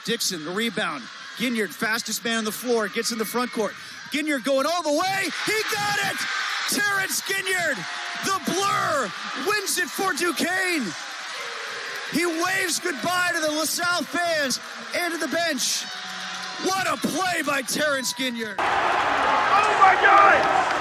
Dixon, the rebound. Ginyard, fastest man on the floor, gets in the front court. Ginyard going all the way. He got it! Terrence Ginyard, the Blur, wins it for Duquesne. He waves goodbye to the LaSalle fans and to the bench. What a play by Terrence Ginyard. Oh my God!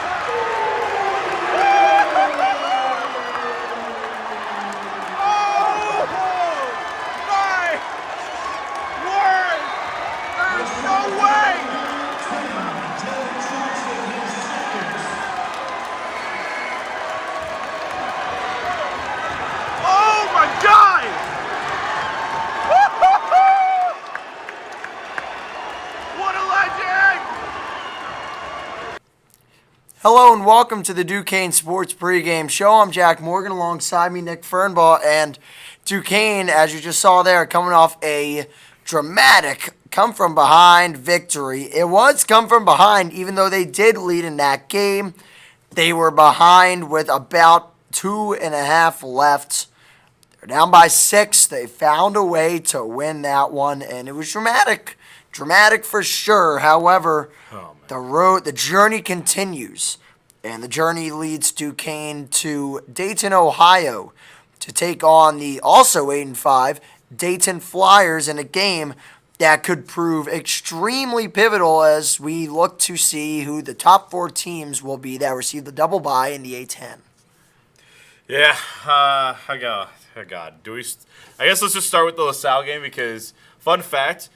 Hello and welcome to the Duquesne Sports Pregame Show. I'm Jack Morgan, alongside me Nick Fernbaugh, and Duquesne, as you just saw there, coming off a dramatic come-from-behind victory. It was come from behind, even though they did lead in that game. They were behind with about 2.5 left. They're down by 6. They found a way to win that one, and it was dramatic. Dramatic for sure. However, the journey continues, and the journey leads Duquesne to Dayton, Ohio, to take on the also 8-5 Dayton Flyers in a game that could prove extremely pivotal as we look to see who the top 4 teams will be that receive the double bye in the A10. Yeah, I got. I guess let's just start with the LaSalle game because, fun fact,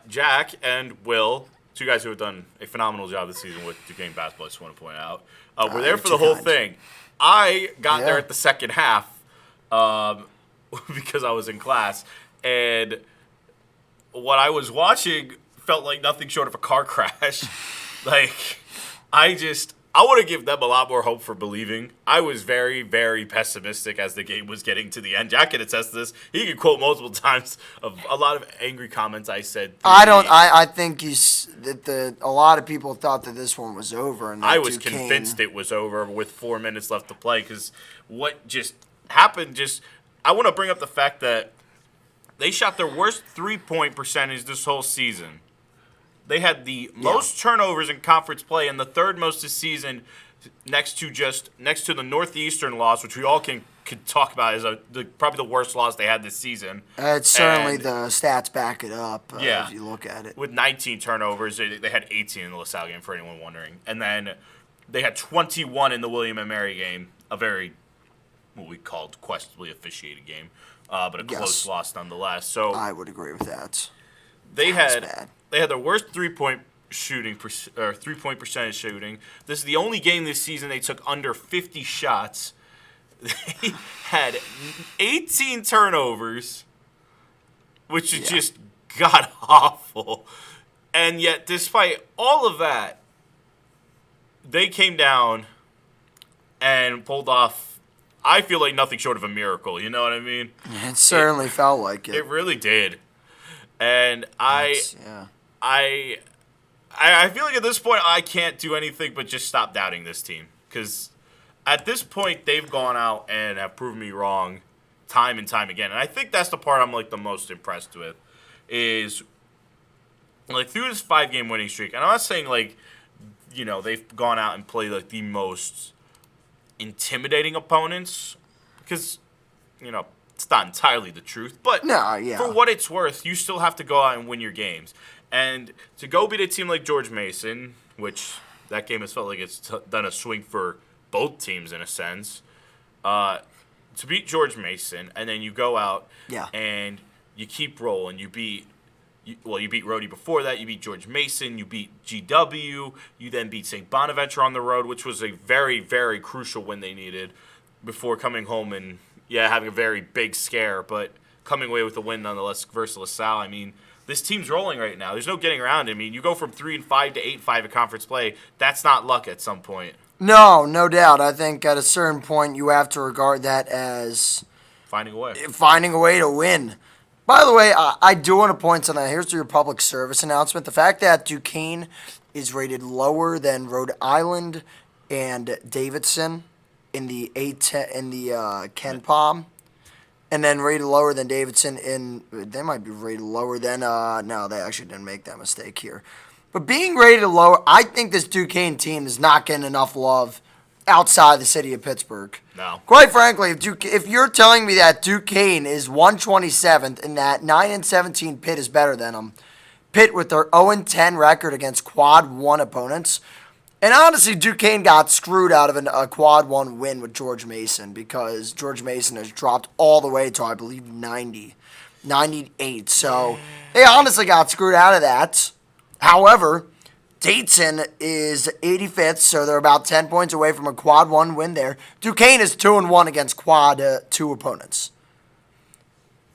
Jack and Will, two guys who have done a phenomenal job this season with Duquesne basketball, I just want to point out, were there for the whole thing. I got there at the second half because I was in class, and what I was watching felt like nothing short of a car crash. I want to give them a lot more hope for believing. I was very, very pessimistic as the game was getting to the end. Jack can attest to this. He can quote multiple times of a lot of angry comments I said. I think a lot of people thought that this one was over. And I was convinced it was over with 4 minutes left to play because what just happened I want to bring up the fact that they shot their worst three-point percentage this whole season. They had the most turnovers in conference play and the third most this season, next to the Northeastern loss, which we all could talk about as probably the worst loss they had this season. It's certainly the stats back it up if you look at it. With 19 turnovers, they had 18 in the LaSalle game, for anyone wondering. And then they had 21 in the William & Mary game, a very, what we called, questionably officiated game, but a close loss nonetheless. So I would agree with that. They had their worst three-point percentage shooting. This is the only game this season they took under 50 shots. They had 18 turnovers, which is just god-awful. And yet, despite all of that, they came down and pulled off, I feel like, nothing short of a miracle. You know what I mean? It certainly felt like it. It really did. And I feel like at this point I can't do anything but just stop doubting this team. Because at this point they've gone out and have proven me wrong time and time again. And I think that's the part I'm the most impressed with is through this 5-game winning streak. And I'm not saying they've gone out and played the most intimidating opponents because it's not entirely the truth, but for what it's worth, you still have to go out and win your games. And to go beat a team like George Mason, which that game has felt like it's done a swing for both teams in a sense, to beat George Mason, and then you go out and you keep rolling. You beat Rhodey before that. You beat George Mason. You beat GW. You then beat St. Bonaventure on the road, which was a very, very crucial win they needed before coming home and having a very big scare, but coming away with a win nonetheless versus LaSalle. I mean, this team's rolling right now. There's no getting around it. I mean, you go from 3-5 to 8-5 in conference play. That's not luck at some point. No doubt. I think at a certain point you have to regard that as finding a way to win. By the way, I do want to point something out. Here's your public service announcement. The fact that Duquesne is rated lower than Rhode Island and Davidson in the Ken Palm and then rated lower than Davidson they might be rated lower than, no, they actually didn't make that mistake here. But being rated lower, I think this Duquesne team is not getting enough love outside the city of Pittsburgh. No. Quite frankly, if you're telling me that Duquesne is 127th and that 9-17 Pitt is better than them, Pitt with their 0-10 record against quad 1 opponents, and honestly, Duquesne got screwed out of a quad 1 win with George Mason because George Mason has dropped all the way to, I believe, 98. So they honestly got screwed out of that. However, Dayton is 85th, so they're about 10 points away from a quad 1 win there. Duquesne is 2-1 against quad 2 opponents.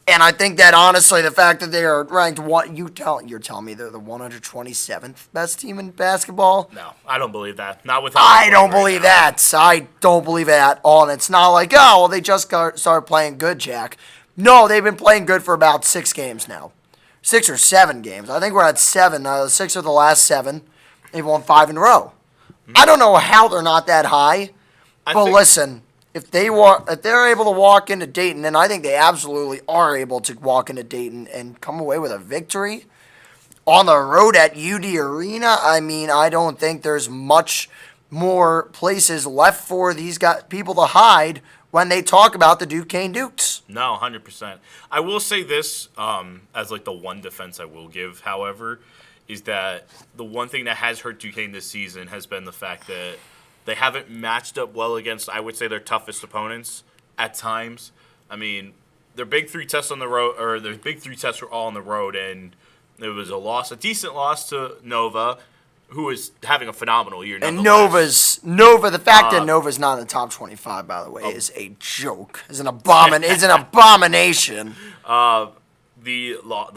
And I think that, honestly, the fact that they are ranked you're telling me they're the 127th best team in basketball? No, I don't believe that. Not with. I don't believe that. I don't believe it at all. And it's not like, oh, well, they just started playing good, Jack. No, they've been playing good for about 6 games now. 6 or 7 games. I think we're at 7. 6 of the last 7. They've won 5 in a row. I don't know how they're not that high. But listen, if they're able to walk into Dayton, and I think they absolutely are able to walk into Dayton and come away with a victory on the road at UD Arena, I mean, I don't think there's much more places left for these people to hide when they talk about the Duquesne Dukes. No, 100%. I will say this as like the one defense I will give, however, is that the one thing that has hurt Duquesne this season has been the fact that they haven't matched up well against, I would say, their toughest opponents at times. I mean, their big 3 tests on the road, or their big 3 tests were all on the road, and it was a decent loss to Nova, who is having a phenomenal year. And the fact that Nova's not in the top 25, by the way, is a joke. Is an abomination. The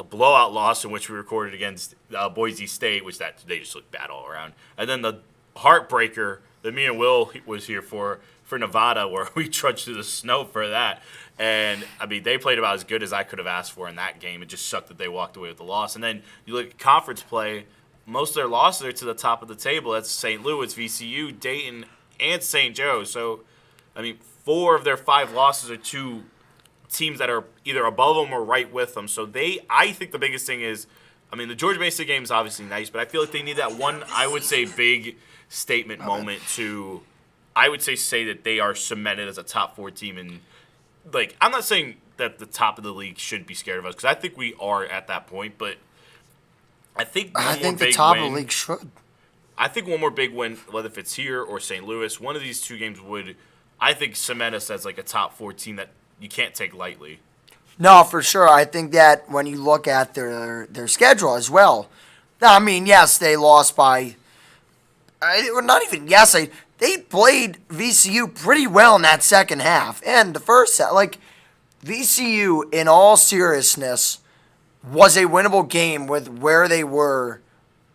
blowout loss in which we recorded against Boise State, which they just looked bad all around, and then the heartbreaker that me and Will was here for Nevada, where we trudged through the snow for that. And, I mean, they played about as good as I could have asked for in that game. It just sucked that they walked away with the loss. And then you look at conference play, most of their losses are to the top of the table. That's St. Louis, VCU, Dayton, and St. Joe. So, I mean, 4 of their 5 losses are to teams that are either above them or right with them. So I think the biggest thing is, I mean, the George Mason game is obviously nice, but I feel like they need that one, I would say, big statement moment to, I would say that they are cemented as a top 4 team. And, like, I'm not saying that the top of the league should be scared of us, because I think we are at that point, but I think the top of the league should. I think one more big win, whether if it's here or St. Louis, one of these 2 games would, I think, cement us as like a top 4 team that you can't take lightly. No, for sure. I think that when you look at their schedule as well, I mean, yes, they lost by, not even yes, they played VCU pretty well in that second half. And the first set, like, VCU, in all seriousness, was a winnable game with where they were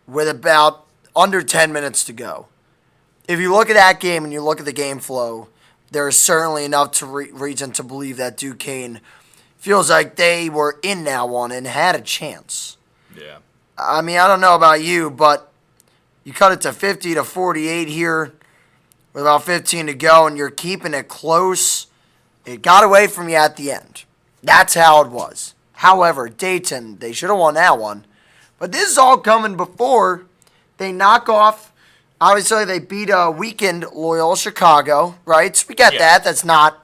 with about under 10 minutes to go. If you look at that game and you look at the game flow, there is certainly enough reason to believe that Duquesne feels like they were in that one and had a chance. Yeah. I mean, I don't know about you, but you cut it to 50-48 here with about 15 to go, and you're keeping it close. It got away from you at the end. That's how it was. However, Dayton, they should have won that one. But this is all coming before they knock off. Obviously, they beat a weakened Loyola Chicago, right? So we get that. That's not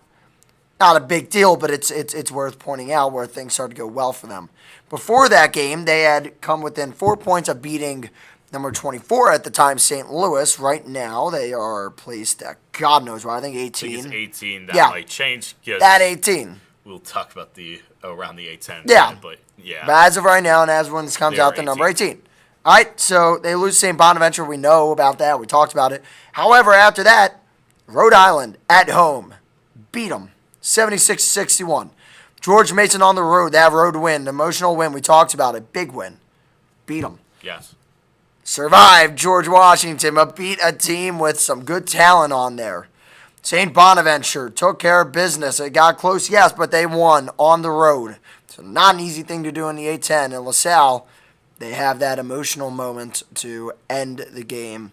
a big deal, but it's worth pointing out where things started to go well for them. Before that game, they had come within 4 points of beating number 24 at the time, St. Louis. Right now, they are placed at God knows where. I think 18. I think it's 18. That might change. That 18. We'll talk about around the A10. Yeah. But, yeah. But as of right now, and as when this comes out, the number 18. All right, so they lose St. Bonaventure. We know about that. We talked about it. However, after that, Rhode Island at home beat them 76-61. George Mason on the road, that road win, emotional win. We talked about it. Big win. Beat them. Yes. Survived George Washington, but beat a team with some good talent on there. St. Bonaventure took care of business. It got close, yes, but they won on the road. So not an easy thing to do in the A10. And LaSalle, they have that emotional moment to end the game.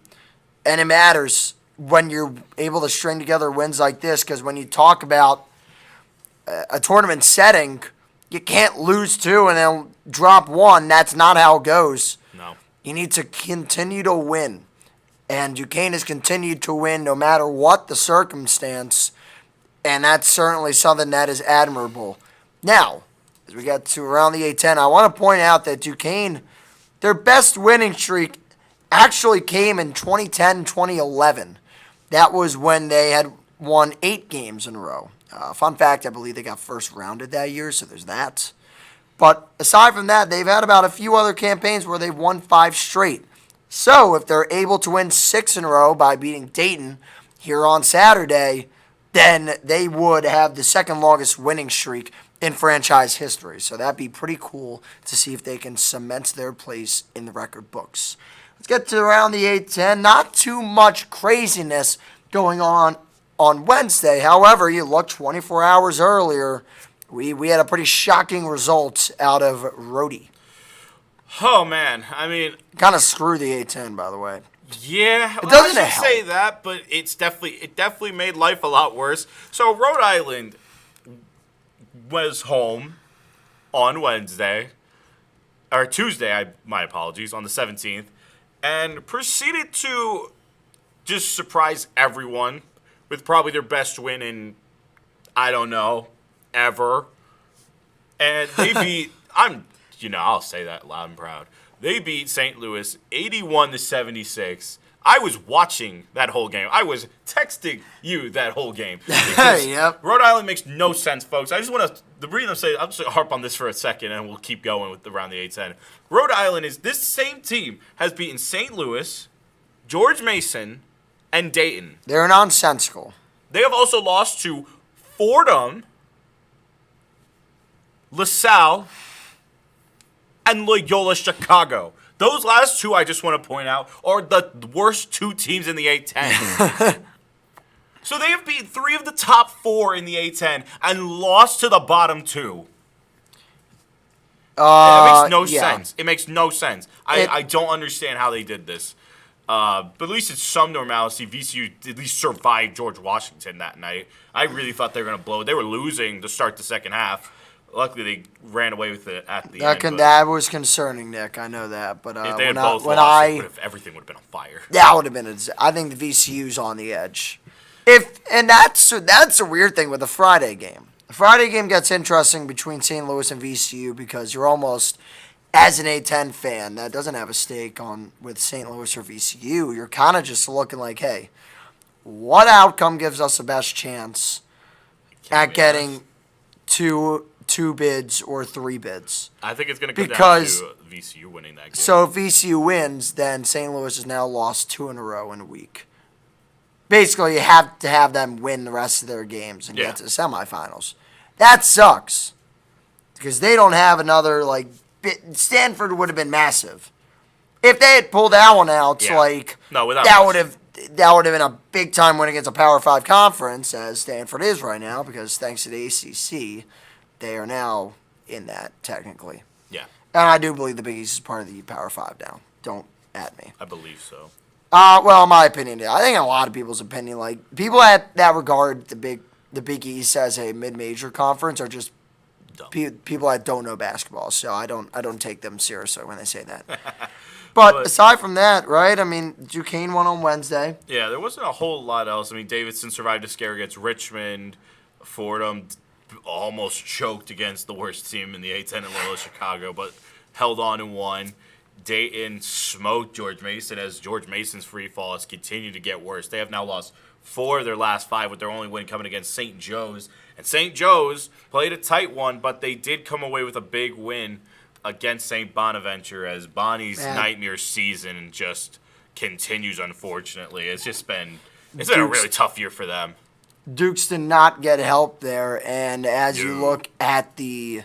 And it matters when you're able to string together wins like this, because when you talk about a tournament setting, you can't lose 2 and then drop 1. That's not how it goes. No. You need to continue to win. And Duquesne has continued to win no matter what the circumstance. And that's certainly something that is admirable. Now, as we get to around the A10, I want to point out that Duquesne, their best winning streak actually came in 2010-2011. That was when they had won 8 games in a row. Fun fact, I believe they got first rounded that year, so there's that. But aside from that, they've had about a few other campaigns where they've won 5 straight. So if they're able to win 6 in a row by beating Dayton here on Saturday, then they would have the second longest winning streak in franchise history. So that'd be pretty cool to see if they can cement their place in the record books. Let's get to around the A10. Not too much craziness going on Wednesday. However, you look 24 hours earlier, we had a pretty shocking result out of Rhodey. Oh, man. I mean, Kind of screw the A10, by the way. yeah. It doesn't I help. say that, but it definitely made life a lot worse. So Rhode Island was home on Wednesday, or Tuesday, my apologies, on the 17th, and proceeded to just surprise everyone with probably their best win in, I don't know, ever. And they beat, I'll say that loud and proud. They beat St. Louis 81-76. I was watching that whole game. I was texting you that whole game. Because Yep. Rhode Island makes no sense, folks. I just want to, the reason I'm saying, I'll just harp on this for a second and we'll keep going with around the A10. Rhode Island is, this same team has beaten St. Louis, George Mason, and Dayton. They're nonsensical. They have also lost to Fordham, LaSalle, and Loyola Chicago. Those last 2, I just want to point out, are the worst 2 teams in the A10. So they have beaten 3 of the top 4 in the A10 and lost to the bottom 2. It makes no sense. It makes no sense. I don't understand how they did this. But at least it's some normalcy. VCU at least survived George Washington that night. I really thought they were going to blow it. They were losing to start the second half. Luckily, they ran away with it at the end. That was concerning, Nick. I know that. But if they had both lost, everything would have been on fire. That would have been. I think the VCU's on the edge. That's a weird thing with the Friday game. The Friday game gets interesting between St. Louis and VCU because you're almost, as an A10 fan that doesn't have a stake on with St. Louis or VCU, you're kind of just looking like, hey, what outcome gives us the best chance at getting two bids or 3 bids? I think it's going to come down to VCU winning that game. So if VCU wins, then St. Louis has now lost 2 in a row in a week. Basically, you have to have them win the rest of their games and get to the semifinals. That sucks because they don't have another, Stanford would have been massive. If they had pulled that one out, that would have been a big-time win against a Power 5 conference, as Stanford is right now, because thanks to the ACC, they are now in that, technically. Yeah. And I do believe the Big East is part of the Power 5 now. Don't at me. I believe so. Well, in my opinion, I think in a lot of people's opinion, people that regard the Big East as a mid-major conference are just people that don't know basketball. So I don't take them seriously when they say that. But aside from that, right? I mean, Duquesne won on Wednesday. Yeah, there wasn't a whole lot else. I mean, Davidson survived a scare against Richmond. Fordham almost choked against the worst team in the A10 in Loyola Chicago, but held on and won. Dayton smoked George Mason as George Mason's free fall has continued to get worse. They have now lost 4 of their last 5 with their only win coming against St. Joe's. And St. Joe's played a tight one, but they did come away with a big win against St. Bonaventure as Bonnie's nightmare season just continues, unfortunately. It's been a really tough year for them. Dukes did not get help there, and as you look at the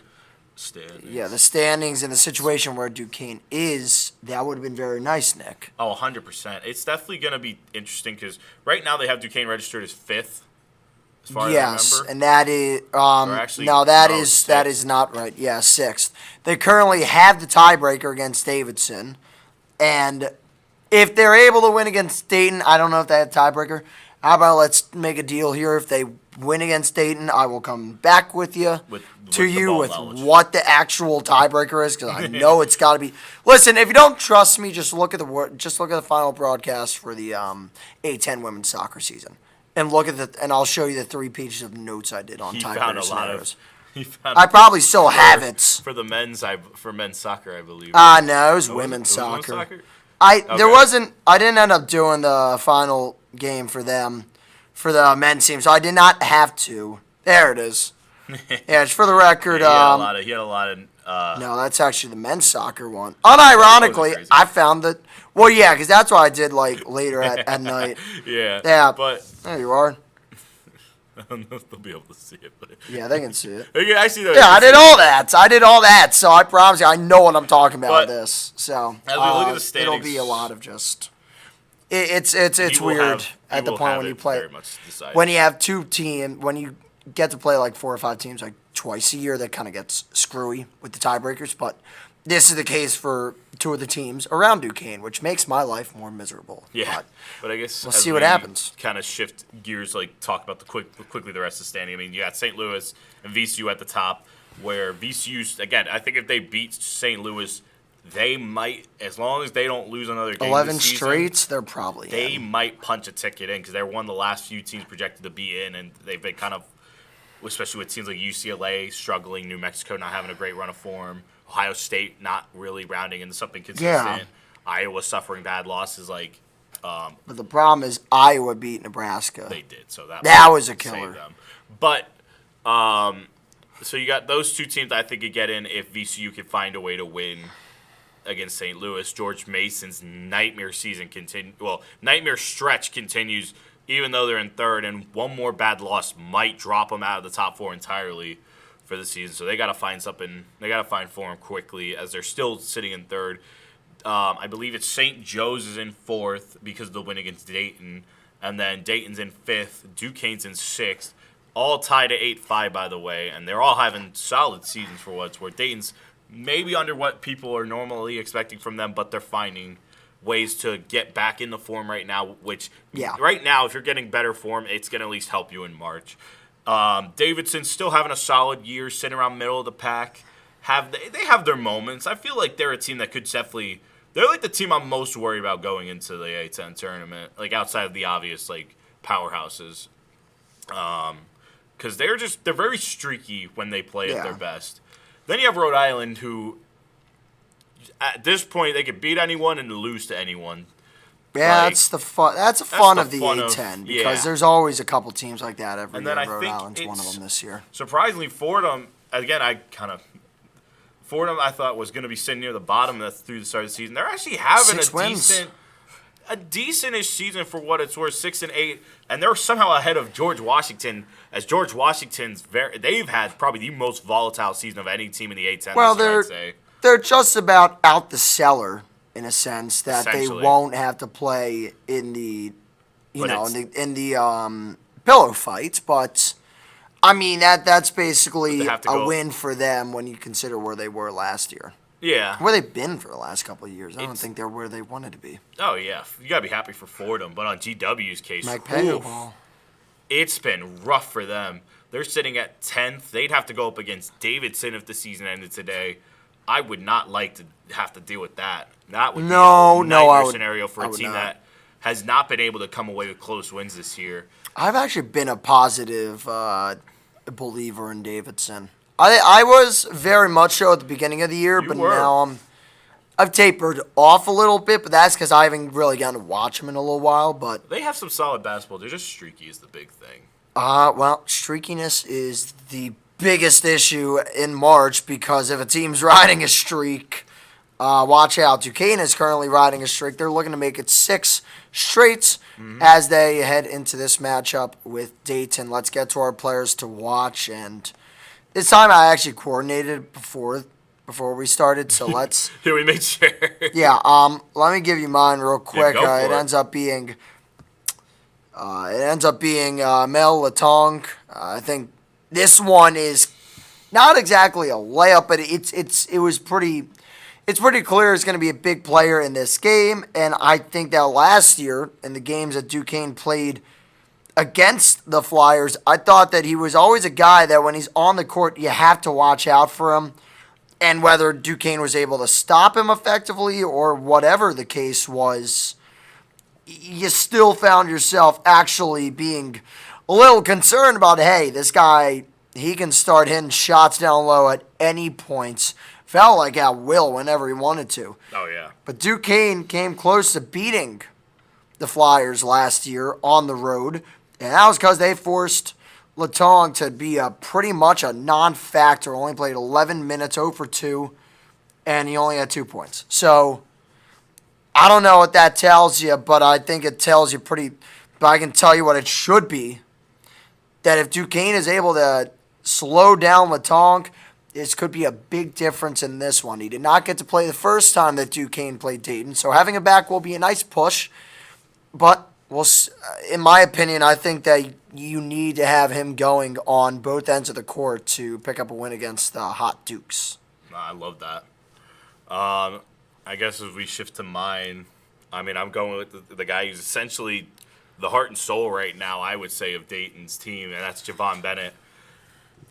standings and the situation where Duquesne is, that would have been very nice, Nick. Oh, 100%. It's definitely going to be interesting because right now they have Duquesne registered as 5th, as far as I remember. And that is that is not right. Yeah, 6th. They currently have the tiebreaker against Davidson, and if they're able to win against Dayton, I don't know if they have tiebreaker. How about let's make a deal here? If they win against Dayton, I will come back with you With to the ball with knowledge. what the actual tiebreaker is, because I know it's got to be. Listen, if you don't trust me, just look at the final broadcast for the A10 women's soccer season, and and I'll show you the 3 pages of notes I did on He found tiebreaker a lot scenarios. I I probably still have it. for the men's soccer, I believe. No, it was Oh, women's it was soccer. Okay. There wasn't. I didn't end up doing the final game for them, for the men's team, so I did not have to. There it is. Yeah, it's for the record. He had a lot of. No, that's actually the men's soccer one. Unironically, crazy. I found that. Well, yeah, because that's what I did like later at night. Yeah. Yeah, But there you are. I don't know if they'll be able to see it. But Yeah, they can see it. yeah, I see that. Yeah, I did all that. So I promise you, I know what I'm talking about But with this. So as we look at the it'll standings, be a lot of just. It's weird at the point when you play. When you have when you get to play like 4 or 5 teams like twice a year, that kind of gets screwy with the tiebreakers. But this is the case for 2 of the teams around Duquesne, which makes my life more miserable. Yeah, but I guess we'll as see what happens. Kind of shift gears, like talk about quickly the rest of the standing. I mean, you got St. Louis and VCU at the top, where VCU again. I think if they beat St. Louis, they might, as long as they don't lose another game 11 this season, straights, they're probably they in. might punch a ticket in because they're one of the last few teams projected to be in, and they've been kind of, especially with teams like UCLA struggling, New Mexico not having a great run of form, Ohio State not really rounding into something consistent, Iowa suffering bad losses like. But the problem is Iowa beat Nebraska. They did, so that was a killer. Them. But so you got those 2 teams that I think could get in if VCU can find a way to win against St. Louis. George Mason's nightmare stretch continues, even though they're in 3rd, and one more bad loss might drop them out of the top 4 entirely for the season. So they got to find something. They got to find form quickly as they're still sitting in 3rd. I believe it's St. Joe's is in 4th because of the win against Dayton, and then Dayton's in 5th, Duquesne's in 6th, all tied at 8-5, by the way, and they're all having solid seasons for what it's worth. Dayton's maybe under what people are normally expecting from them, but they're finding ways to get back in the form right now, which right now, if you're getting better form, it's going to at least help you in March. Davidson's still having a solid year, sitting around middle of the pack. They have their moments. I feel like they're a team that could definitely – they're like the team I'm most worried about going into the A10 tournament, like outside of the obvious like powerhouses. Because they're very streaky when they play at their best. Then you have Rhode Island, who at this point they could beat anyone and lose to anyone. Yeah, like, that's the fun. That's the fun of the fun A10 because there's always a couple teams like that every year. Rhode Island's one of them this year. Surprisingly, Fordham again. Fordham I thought was going to be sitting near the bottom through the start of the season. They're actually having a decentish season for what it's worth, 6-8, and they're somehow ahead of George Washington. As George Washington's they've had probably the most volatile season of any team in the A10. Well, this year, I'd say. They're just about out the cellar in a sense that they won't have to play in the, pillow fights. But I mean that's basically a win for them when you consider where they were last year. Yeah. Where they've been for the last couple of years. I don't think they're where they wanted to be. Oh, yeah. You got to be happy for Fordham. But on GW's case, it's been rough for them. They're sitting at 10th. They'd have to go up against Davidson if the season ended today. I would not like to have to deal with that. That would be a nightmare scenario for a team that has not been able to come away with close wins this year. I've actually been a positive believer in Davidson. I was very much so at the beginning of the year, now I've tapered off a little bit, but that's because I haven't really gotten to watch them in a little while. But they have some solid basketball. They're just streaky is the big thing. Well, streakiness is the biggest issue in March because if a team's riding a streak, watch out. Duquesne is currently riding a streak. They're looking to make it 6 straight as they head into this matchup with Dayton. Let's get to our players to watch, and this time I actually coordinated before we started, so let's. Yeah, we made sure. Yeah. Let me give you mine real quick. Yeah, it ends up being. Mel Latong. I think this one is not exactly a layup, but it was pretty. It's pretty clear it's going to be a big player in this game, and I think that last year in the games that Duquesne played against the Flyers, I thought that he was always a guy that when he's on the court, you have to watch out for him. And whether Duquesne was able to stop him effectively or whatever the case was, you still found yourself actually being a little concerned about, hey, this guy, he can start hitting shots down low at any point. Felt like at will whenever he wanted to. Oh, yeah. But Duquesne came close to beating the Flyers last year on the road, and that was because they forced Latong to be pretty much a non-factor. Only played 11 minutes, 0 for 2, and he only had 2 points. So I don't know what that tells you, but I think it tells you pretty. But I can tell you what it should be. That if Duquesne is able to slow down Latong, this could be a big difference in this one. He did not get to play the first time that Duquesne played Dayton, so having him back will be a nice push. But in my opinion, I think that you need to have him going on both ends of the court to pick up a win against the hot Dukes. I love that. I guess as we shift to mine, I mean, I'm going with the guy who's essentially the heart and soul right now, I would say, of Dayton's team, and that's Javon Bennett.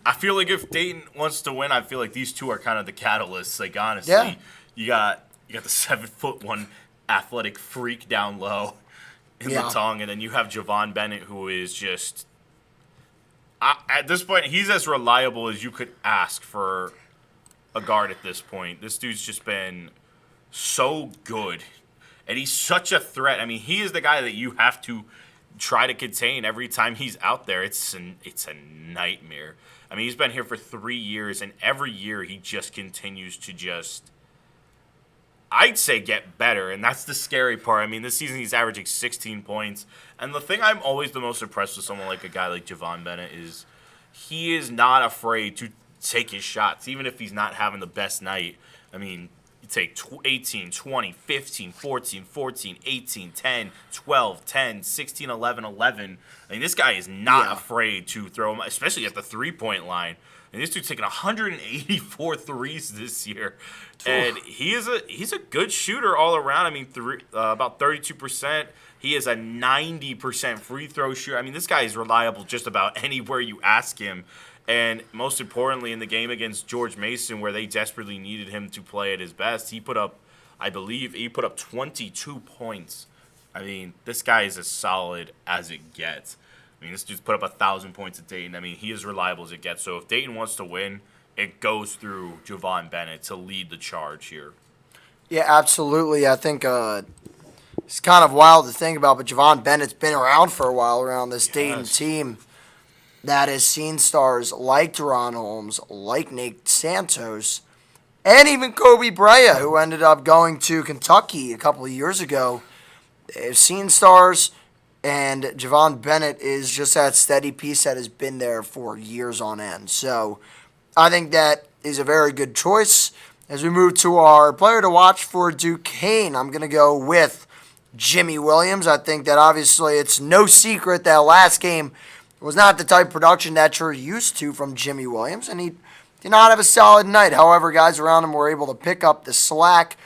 I feel like if Dayton wants to win, I feel like these two are kind of the catalysts. Like, honestly, Yeah. you got the 7'1" athletic freak down low in Latong, and then you have Javon Bennett, who is just at this point, he's as reliable as you could ask for a guard at this point. This dude's just been so good, and he's such a threat. I mean, he is the guy that you have to try to contain every time he's out there. It's a nightmare. I mean, he's been here for 3 years, and every year he just continues to I'd say get better, and that's the scary part. I mean, this season he's averaging 16 points, and the thing I'm always the most impressed with someone like a guy like Javon Bennett is he is not afraid to take his shots, even if he's not having the best night. I mean, you take 18, 20, 15, 14, 14, 18, 10, 12, 10, 16, 11, 11. I mean, this guy is not afraid to throw him, especially at the three-point line. And this dude's taking 184 threes this year. And he's a good shooter all around. I mean, about 32%. He is a 90% free throw shooter. I mean, this guy is reliable just about anywhere you ask him. And most importantly, in the game against George Mason, where they desperately needed him to play at his best, he put up 22 points. I mean, this guy is as solid as it gets. I mean, this dude's put up 1,000 points at Dayton. I mean, he is reliable as it gets. So if Dayton wants to win, it goes through Javon Bennett to lead the charge here. Yeah, absolutely. I think it's kind of wild to think about, but Javon Bennett's been around for a while around this Dayton team that has seen stars like Deron Holmes, like Nate Santos, and even Kobe Brea, who ended up going to Kentucky a couple of years ago. They've seen stars, and Javon Bennett is just that steady piece that has been there for years on end. So I think that is a very good choice. As we move to our player to watch for Duquesne, I'm going to go with Jimmy Williams. I think that obviously it's no secret that last game was not the type of production that you're used to from Jimmy Williams, and he did not have a solid night. However, guys around him were able to pick up the slack.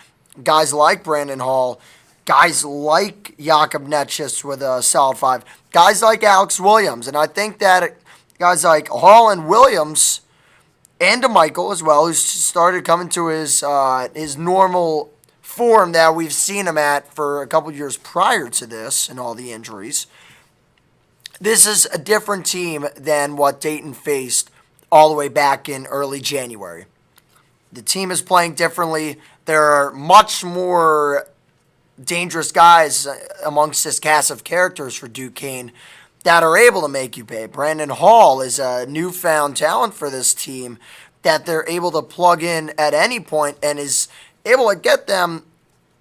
Guys like Brandon Hall, guys like Jakob Netschis with a solid 5, guys like Alex Williams, and I think that guys like Hall and Williams and DeMichael as well, who's started coming to his normal form that we've seen him at for a couple years prior to this and all the injuries. This is a different team than what Dayton faced all the way back in early January. The team is playing differently. There are much more dangerous guys amongst this cast of characters for Duquesne that are able to make you pay. Brandon Hall is a newfound talent for this team that they're able to plug in at any point and is able to get them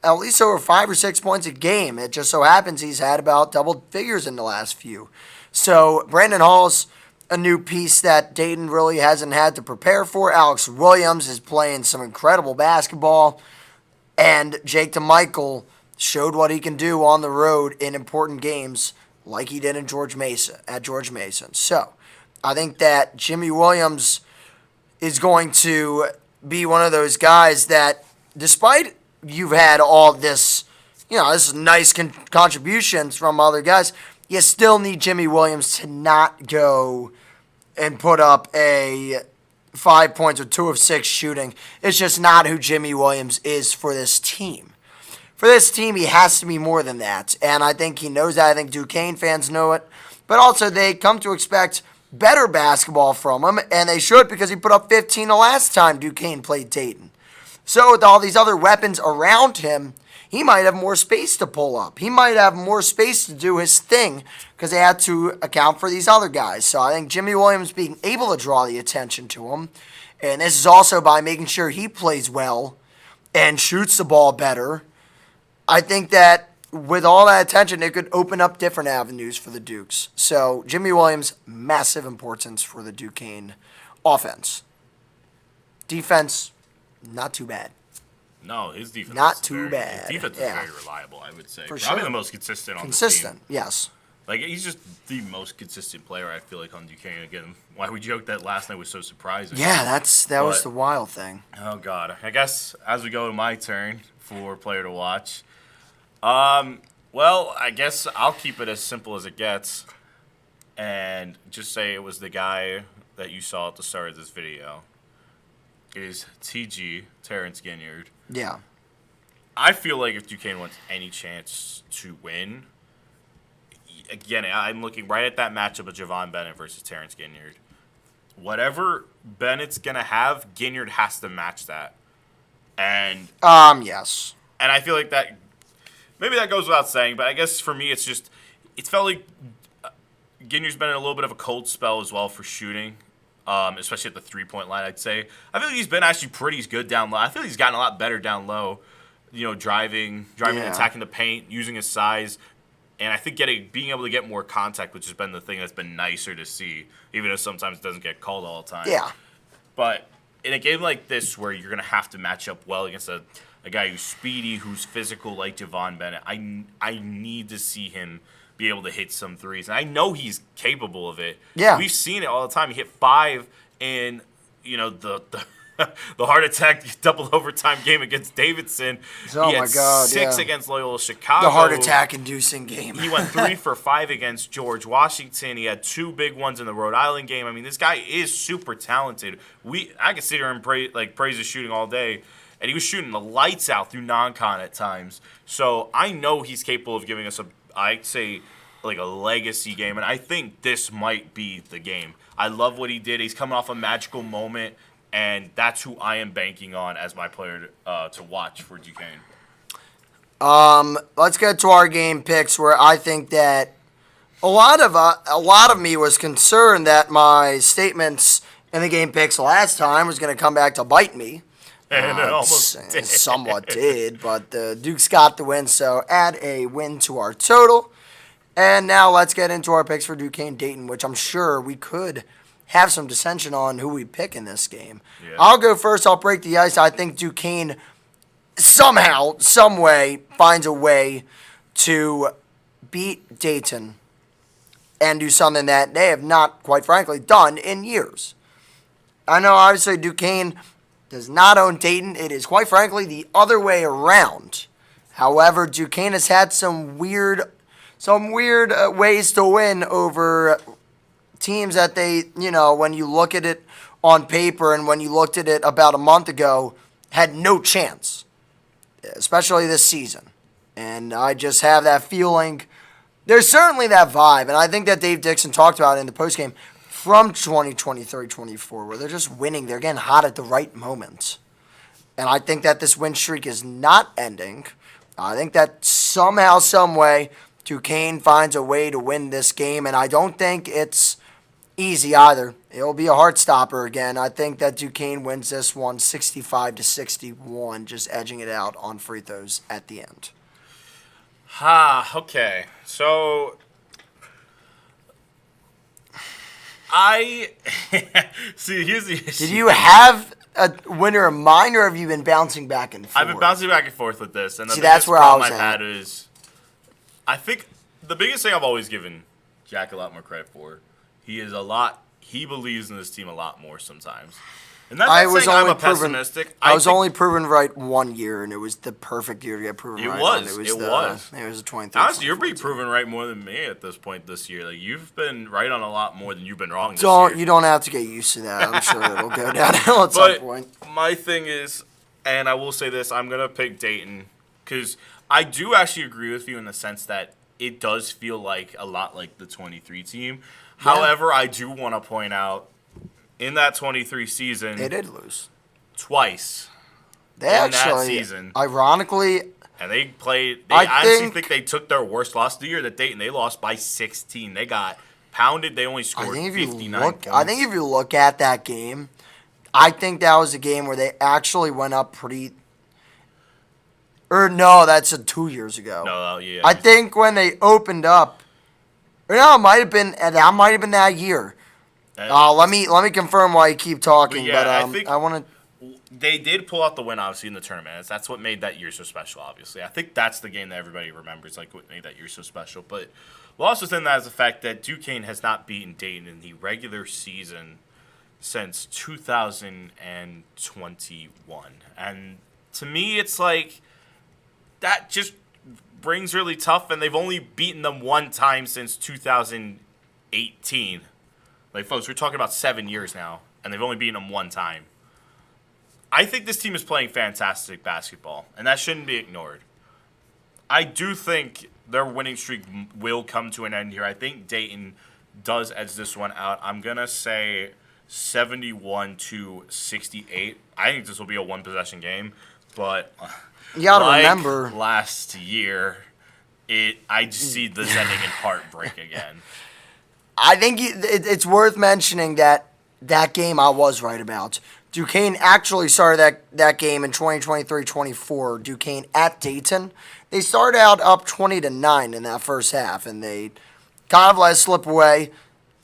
at least over 5 or 6 points a game. It just so happens he's had about double figures in the last few. So Brandon Hall's a new piece that Dayton really hasn't had to prepare for. Alex Williams is playing some incredible basketball. And Jake DeMichael showed what he can do on the road in important games like he did at George Mason. So I think that Jimmy Williams is going to be one of those guys that, despite you've had all this, this nice contributions from other guys, you still need Jimmy Williams to not go and put up a 5 points with 2 of 6 shooting. It's just not who Jimmy Williams is for this team. For this team, he has to be more than that, and I think he knows that. I think Duquesne fans know it, but also they come to expect better basketball from him, and they should because he put up 15 the last time Duquesne played Dayton. So with all these other weapons around him, he might have more space to pull up. He might have more space to do his thing because they had to account for these other guys. So I think Jimmy Williams being able to draw the attention to him, and this is also by making sure he plays well and shoots the ball better. I think that with all that attention, it could open up different avenues for the Dukes. So Jimmy Williams, massive importance for the Duquesne offense. Defense, not too bad. No, his defense not is too bad. His defense is very reliable, I would say. For Probably sure. the most consistent on the Consistent, team. yes. Like, he's just the most consistent player, I feel like, on Duquesne. Again, why we joked that last night was so surprising. Yeah, that was the wild thing. Oh, God. I guess as we go to my turn for player to watch, well, I guess I'll keep it as simple as it gets and just say it was the guy that you saw at the start of this video. It is TG, Terrence Ginyard. Yeah. I feel like if Duquesne wants any chance to win, again, I'm looking right at that matchup of Javon Bennett versus Terrence Ginyard. Whatever Bennett's going to have, Ginyard has to match that. And yes. And I feel like that, maybe that goes without saying, but I guess for me it's felt like Ginyard's been in a little bit of a cold spell as well for shooting, especially at the three-point line, I'd say. I feel like he's been actually pretty good down low. I feel like he's gotten a lot better down low, driving and attacking the paint, using his size. And I think being able to get more contact, which has been the thing that's been nicer to see, even if sometimes it doesn't get called all the time. Yeah. But in a game like this where you're going to have to match up well against a guy who's speedy, who's physical like Javon Bennett, I need to see him be able to hit some threes. And I know he's capable of it. Yeah. We've seen it all the time. He hit 5 in, the heart attack double overtime game against Davidson. Oh, he had my God, 6 yeah. against Loyola Chicago. The heart attack-inducing game. He went 3 for 5 against George Washington. He had 2 big ones in the Rhode Island game. I mean, this guy is super talented. I could sit here and praise his shooting all day, and he was shooting the lights out through non-con at times. So I know he's capable of giving us I'd say, like a legacy game, and I think this might be the game. I love what he did. He's coming off a magical moment, and that's who I am banking on as my player to watch for Duquesne. Let's get to our game picks, where I think that a lot of me was concerned that my statements in the game picks last time was going to come back to bite me. And it almost did. It somewhat did, but the Dukes got the win, so add a win to our total. And now let's get into our picks for Duquesne Dayton, which I'm sure we could have some dissension on who we pick in this game. Yeah. I'll go first. I'll break the ice. I think Duquesne somehow, some way, finds a way to beat Dayton and do something that they have not, quite frankly, done in years. I know, obviously, Duquesne does not own Dayton. It is, quite frankly, the other way around. However, Duquesne has had some weird ways to win over teams that they, when you look at it on paper and when you looked at it about a month ago, had no chance, especially this season. And I just have that feeling. There's certainly that vibe, and I think that Dave Dixon talked about it in the postgame from 2023-24, where they're just winning. They're getting hot at the right moment. And I think that this win streak is not ending. I think that somehow, some way, Duquesne finds a way to win this game, and I don't think it's easy either. It'll be a heart stopper again. I think that Duquesne wins this one 65-61, just edging it out on free throws at the end. Okay. So I see. Here's the issue. Did you have a winner in mind, or have you been bouncing back and forth? I've been bouncing back and forth with this, and the that's biggest where I problem was I've had is, I think the biggest thing I've always given Jack a lot more credit for. He believes in this team a lot more sometimes. And that's I not was saying I'm only a pessimistic. I was think only proven right 1 year, and it was the perfect year to get proven It right. was. On. It was. It was a 23. Honestly, you're being proven right more than me at this point this year. Like you've been right on a lot more than you've been wrong this year. You don't have to get used to that. I'm sure it'll go downhill at some point. My thing is, and I will say this, I'm gonna pick Dayton because I do actually agree with you in the sense that it does feel like a lot like the 23 team. Yeah. However, I do want to point out in that 23 season, they did lose twice. They actually, that season, ironically, and they played. I honestly think they took their worst loss of the year. That Dayton, they lost by 16. They got pounded. They only scored 59 points. I think if you look at that game, I think that was a game where they actually went up pretty. Or no, that's 2 years ago. No, yeah. I think when they opened up, or no, it might have been that year. Let me confirm while you keep talking. But I think I want to. They did pull out the win, obviously, in the tournament. That's what made that year so special, obviously. I think that's the game that everybody remembers, like what made that year so special. But lost within that is the fact that Duquesne has not beaten Dayton in the regular season since 2021. And to me, it's like that just brings really tough, and they've only beaten them one time since 2018. Like, folks, we're talking about 7 years now, and they've only beaten them one time. I think this team is playing fantastic basketball, and that shouldn't be ignored. I do think their winning streak will come to an end here. I think Dayton does edge this one out. I'm going to say 71-68. I think this will be a one-possession game, but you gotta remember last year, I just see this ending in heartbreak again. I think it's worth mentioning that game I was right about. Duquesne actually started that game in 2023-24. Duquesne at Dayton. They started out up 20-9 in that first half, and they kind of let it slip away.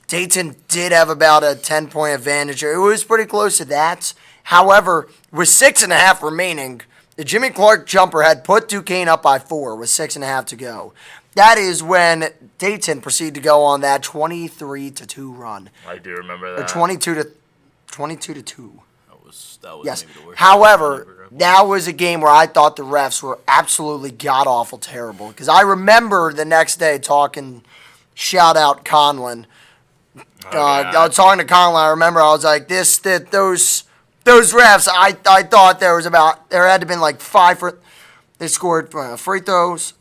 Dayton did have about a 10-point advantage. It was pretty close to that. However, with 6.5 remaining, the Jimmy Clark jumper had put Duquesne up by 4 with 6.5 to go. That is when Dayton proceeded to go on that 23-2 run. I do remember that. Or 22-2. That was yes. maybe the worst. However, that was a game where I thought the refs were absolutely god-awful terrible. Because I remember the next day talking, shout out Conlon. I was talking to Conlon. I remember I was like, those refs, I thought there had to been like 5 they scored free throws.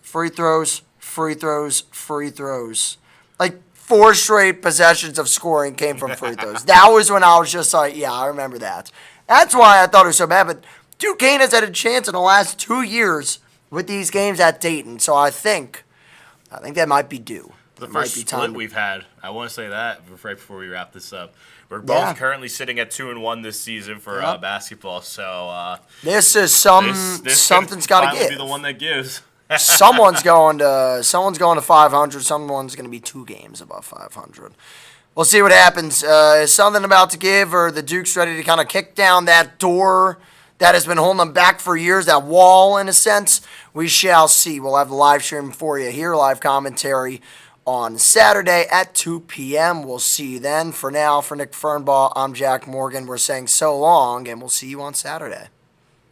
Like 4 straight possessions of scoring came from free throws. That was when I was just like, yeah, I remember that. That's why I thought it was so bad. But Duquesne has had a chance in the last 2 years with these games at Dayton. So I think that might be due. The first split we've had, I want to say that right before we wrap this up. We're both currently sitting at 2-1 this season for basketball. So this is something's got to give. Be the one that gives. someone's going to 500. Someone's going to be 2 games above 500. We'll see what happens. Is something about to give, or the Duke's ready to kind of kick down that door that has been holding them back for years, that wall in a sense? We shall see. We'll have the live stream for you here, live commentary on Saturday at 2 p.m. We'll see you then. For now, for Nick Fernbaugh, I'm Jack Morgan. We're saying so long, and we'll see you on Saturday.